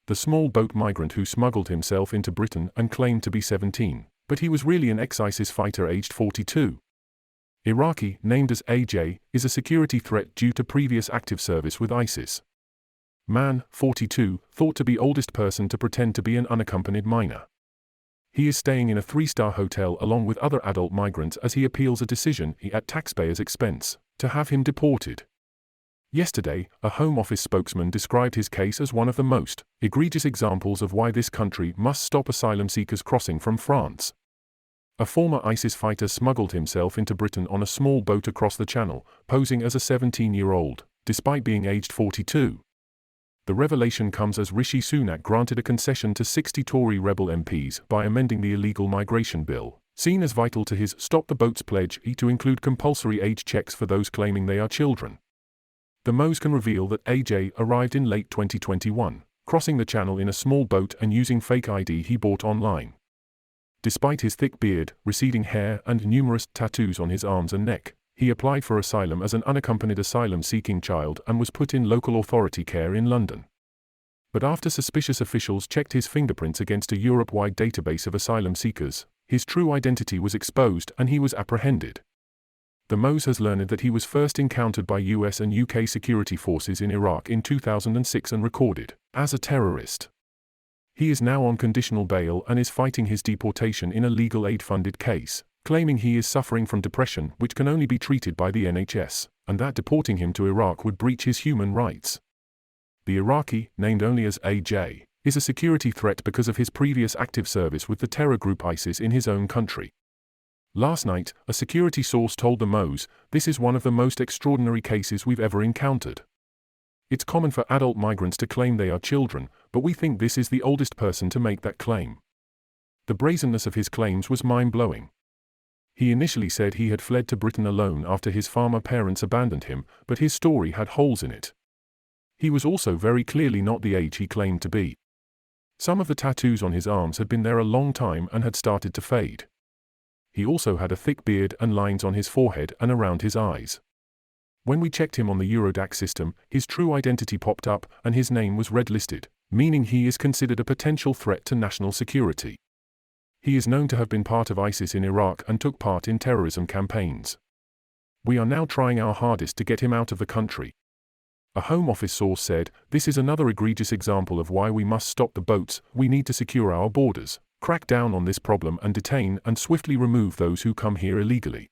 the small boat migrant who smuggled himself into Britain and claimed to be 17, but he was really an ex-ISIS fighter aged 42. Iraqi, named as AJ, is a security threat due to previous active service with ISIS. Man, 42, thought to be oldest person to pretend to be an unaccompanied minor. He is staying in a 3-star hotel along with other adult migrants as he appeals a decision, at taxpayers' expense, to have him deported. Yesterday, a Home Office spokesman described his case as one of the most egregious examples of why this country must stop asylum seekers crossing from France. A former ISIS fighter smuggled himself into Britain on a small boat across the Channel, posing as a 17-year-old, despite being aged 42. The revelation comes as Rishi Sunak granted a concession to 60 Tory rebel MPs by amending the illegal migration bill, seen as vital to his Stop the Boats pledge to include compulsory age checks for those claiming they are children. The Moes can reveal that AJ arrived in late 2021, crossing the Channel in a small boat and using fake ID he bought online. Despite his thick beard, receding hair and numerous tattoos on his arms and neck, he applied for asylum as an unaccompanied asylum-seeking child and was put in local authority care in London. But after suspicious officials checked his fingerprints against a Europe-wide database of asylum seekers, his true identity was exposed and he was apprehended. The Moes has learned that he was first encountered by US and UK security forces in Iraq in 2006 and recorded as a terrorist. He is now on conditional bail and is fighting his deportation in a legal aid-funded case, claiming he is suffering from depression which can only be treated by the NHS, and that deporting him to Iraq would breach his human rights. The Iraqi, named only as AJ, is a security threat because of his previous active service with the terror group ISIS in his own country. Last night, a security source told the Moes, "This is one of the most extraordinary cases we've ever encountered. It's common for adult migrants to claim they are children, but we think this is the oldest person to make that claim." The brazenness of his claims was mind-blowing. He initially said he had fled to Britain alone after his farmer parents abandoned him, but his story had holes in it. He was also very clearly not the age he claimed to be. Some of the tattoos on his arms had been there a long time and had started to fade. He also had a thick beard and lines on his forehead and around his eyes. When we checked him on the Eurodac system, his true identity popped up and his name was red-listed, meaning he is considered a potential threat to national security. He is known to have been part of ISIS in Iraq and took part in terrorism campaigns. We are now trying our hardest to get him out of the country. A Home Office source said, "This is another egregious example of why we must stop the boats. We need to secure our borders, crack down on this problem and detain and swiftly remove those who come here illegally."